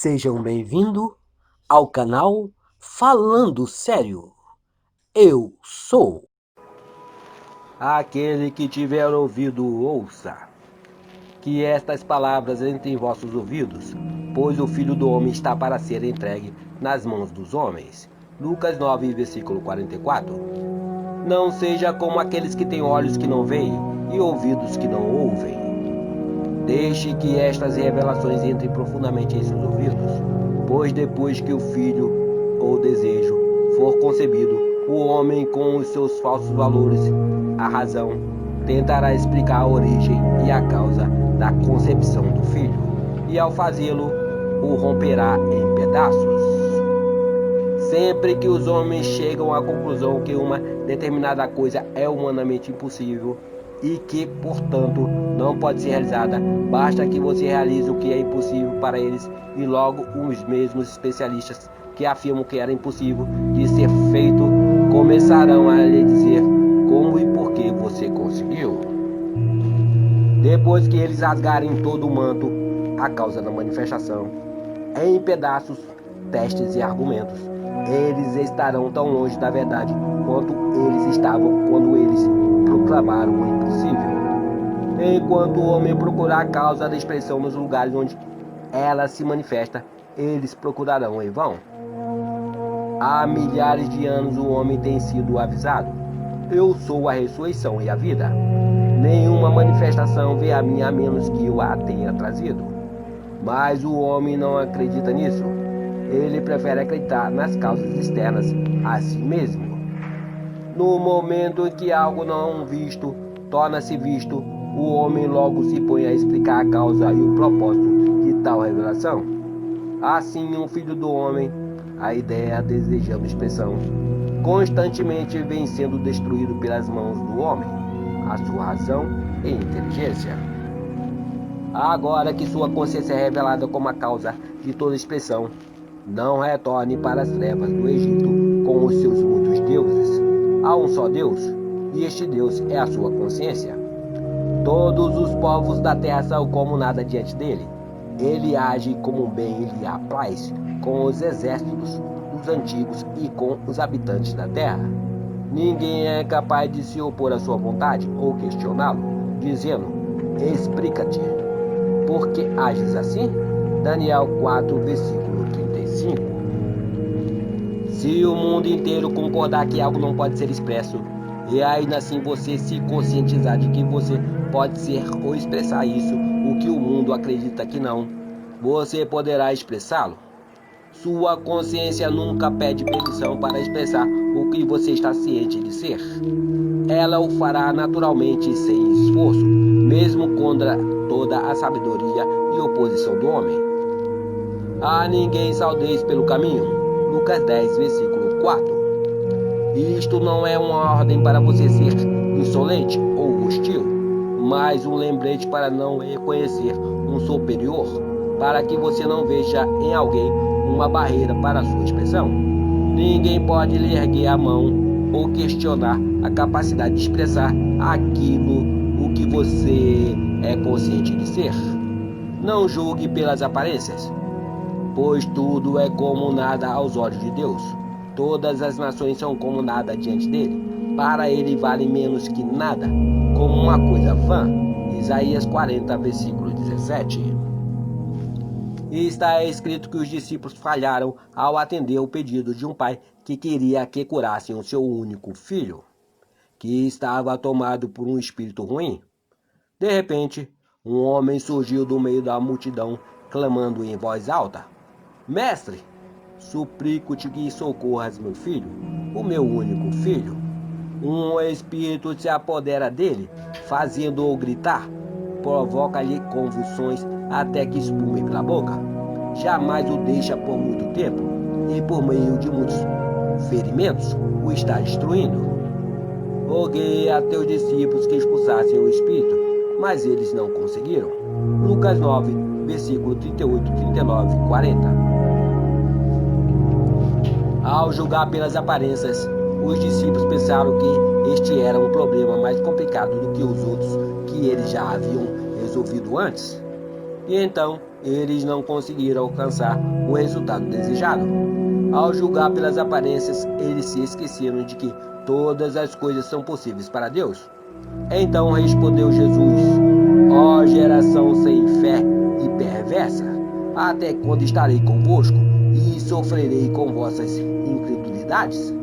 Sejam bem-vindos ao canal Falando Sério. Eu sou aquele que tiver ouvido, ouça. Que estas palavras entrem em vossos ouvidos, pois o Filho do Homem está para ser entregue nas mãos dos homens. Lucas 9, versículo 44. Não seja como aqueles que têm olhos que não veem e ouvidos que não ouvem. Deixe que estas revelações entrem profundamente em seus ouvidos, pois depois que o filho ou desejo for concebido, o homem com os seus falsos valores, a razão, tentará explicar a origem e a causa da concepção do filho, e ao fazê-lo, o romperá em pedaços. Sempre que os homens chegam à conclusão que uma determinada coisa é humanamente impossível e que, portanto, não pode ser realizada, basta que você realize o que é impossível para eles, e logo os mesmos especialistas que afirmam que era impossível de ser feito começarão a lhe dizer como e por que você conseguiu. Depois que eles rasgarem todo o manto, a causa da manifestação, em pedaços, testes e argumentos, eles estarão tão longe da verdade quanto eles estavam quando eles proclamaram o impossível. Enquanto o homem procurar a causa da expressão nos lugares onde ela se manifesta, eles procurarão em vão. Há milhares de anos o homem tem sido avisado: eu sou a ressurreição e a vida. Nenhuma manifestação vem a mim a menos que eu a tenha trazido. Mas o homem não acredita nisso. Ele prefere acreditar nas causas externas a si mesmo. No momento em que algo não visto torna-se visto, o homem logo se põe a explicar a causa e o propósito de tal revelação. Assim, o Filho do Homem, a ideia desejando expressão, constantemente vem sendo destruído pelas mãos do homem, a sua razão e inteligência. Agora que sua consciência é revelada como a causa de toda expressão, não retorne para as trevas do Egito com os seus muitos deuses. Há um só Deus, e este Deus é a sua consciência. Todos os povos da terra são como nada diante dele. Ele age como bem lhe apraz, com os exércitos dos antigos e com os habitantes da terra. Ninguém é capaz de se opor à sua vontade ou questioná-lo, dizendo: explica-te, por que ages assim? Daniel 4, versículo 35. Se o mundo inteiro concordar que algo não pode ser expresso, e ainda assim você se conscientizar de que você pode ser ou expressar isso, o que o mundo acredita que não, você poderá expressá-lo. Sua consciência nunca pede permissão para expressar o que você está ciente de ser. Ela o fará naturalmente sem esforço, mesmo contra toda a sabedoria e oposição do homem. A ninguém saudeis pelo caminho. Lucas 10, versículo 4. Isto não é uma ordem para você ser insolente ou hostil, mas um lembrete para não reconhecer um superior, para que você não veja em alguém uma barreira para a sua expressão. Ninguém pode lhe erguer a mão ou questionar a capacidade de expressar aquilo o que você é consciente de ser. Não julgue pelas aparências, pois tudo é como nada aos olhos de Deus. Todas as nações são como nada diante dele. Para ele vale menos que nada, como uma coisa vã. Isaías 40, versículo 17. E está escrito que os discípulos falharam ao atender o pedido de um pai que queria que curassem o seu único filho, que estava tomado por um espírito ruim. De repente, um homem surgiu do meio da multidão, clamando em voz alta: Mestre, suplico-te que socorras meu filho, o meu único filho. Um espírito se apodera dele, fazendo-o gritar, provoca-lhe convulsões até que espume pela boca. Jamais o deixa por muito tempo, e por meio de muitos ferimentos o está destruindo. Roguei a teus discípulos que expulsassem o espírito, mas eles não conseguiram. Lucas 9, versículo 38, 39 e 40. Ao julgar pelas aparências, os discípulos pensaram que este era um problema mais complicado do que os outros que eles já haviam resolvido antes. E então eles não conseguiram alcançar o resultado desejado. Ao julgar pelas aparências, eles se esqueceram de que todas as coisas são possíveis para Deus. Então respondeu Jesus: ó geração sem fé e perversa, até quando estarei convosco e sofrerei com vossas incredulidades?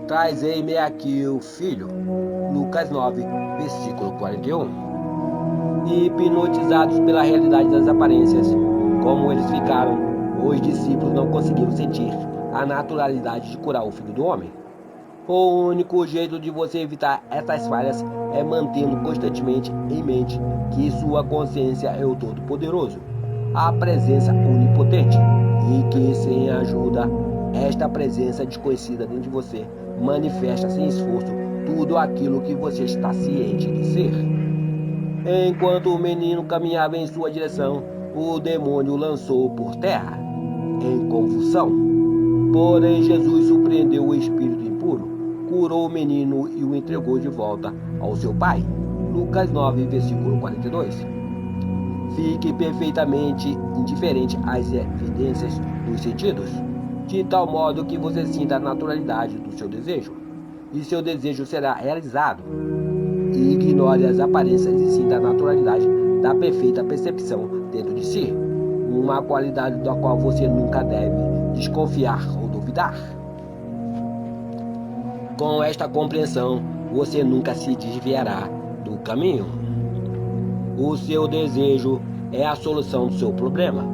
Trazei-me aqui o filho. Lucas 9, versículo 41. Hipnotizados pela realidade das aparências, como eles ficaram, os discípulos não conseguiram sentir a naturalidade de curar o Filho do Homem. O único jeito de você evitar essas falhas é mantendo constantemente em mente que sua consciência é o Todo-Poderoso, a presença onipotente, e que sem ajuda, esta presença desconhecida dentro de você manifesta sem esforço tudo aquilo que você está ciente de ser. Enquanto o menino caminhava em sua direção, o demônio o lançou por terra, em confusão. Porém, Jesus surpreendeu o espírito impuro, curou o menino e o entregou de volta ao seu pai. Lucas 9, versículo 42. Fique perfeitamente indiferente às evidências dos sentidos, de tal modo que você sinta a naturalidade do seu desejo, e seu desejo será realizado. E ignore as aparências e sinta a naturalidade da perfeita percepção dentro de si, uma qualidade da qual você nunca deve desconfiar ou duvidar. Com esta compreensão, você nunca se desviará do caminho. O seu desejo é a solução do seu problema.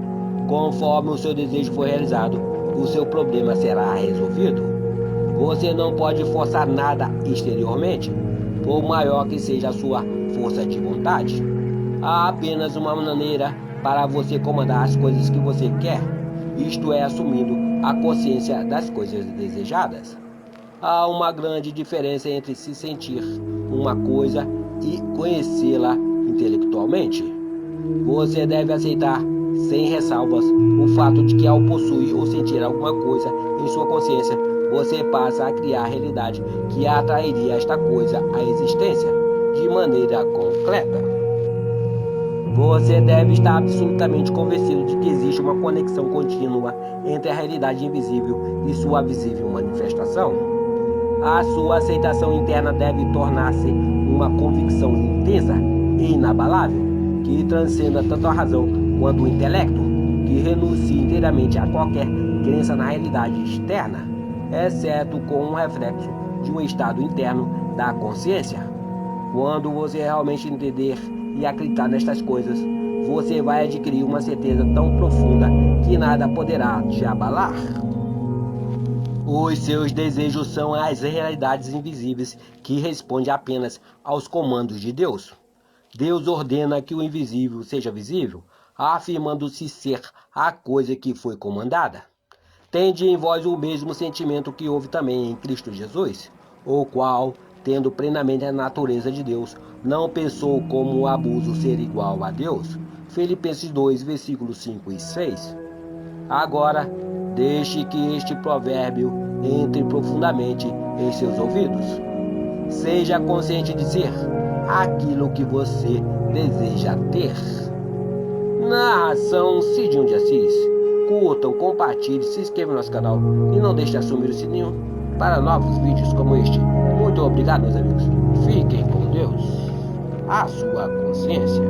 Conforme o seu desejo for realizado, o seu problema será resolvido. Você não pode forçar nada exteriormente, por maior que seja a sua força de vontade. Há apenas uma maneira para você comandar as coisas que você quer, isto é, assumindo a consciência das coisas desejadas. Há uma grande diferença entre se sentir uma coisa e conhecê-la intelectualmente. Você deve aceitar, sem ressalvas, o fato de que ao possuir ou sentir alguma coisa em sua consciência, você passa a criar a realidade que atrairia esta coisa à existência de maneira concreta. Você deve estar absolutamente convencido de que existe uma conexão contínua entre a realidade invisível e sua visível manifestação. A sua aceitação interna deve tornar-se uma convicção intensa e inabalável, que transcenda tanto a razão quanto o intelecto, que renuncie inteiramente a qualquer crença na realidade externa, exceto com um reflexo de um estado interno da consciência. Quando você realmente entender e acreditar nestas coisas, você vai adquirir uma certeza tão profunda que nada poderá te abalar. Os seus desejos são as realidades invisíveis que respondem apenas aos comandos de Deus. Deus ordena que o invisível seja visível, afirmando-se ser a coisa que foi comandada. Tende em vós o mesmo sentimento que houve também em Cristo Jesus, o qual, tendo plenamente a natureza de Deus, não pensou como um abuso ser igual a Deus. Filipenses 2, versículos 5 e 6. Agora, deixe que este provérbio entre profundamente em seus ouvidos. Seja consciente de ser aquilo que você deseja ter. Narração Cidinho de Assis. Curtam, compartilhem, se inscrevam no nosso canal e não deixe de assumir o sininho para novos vídeos como este. Muito obrigado, meus amigos. Fiquem com Deus. A sua consciência.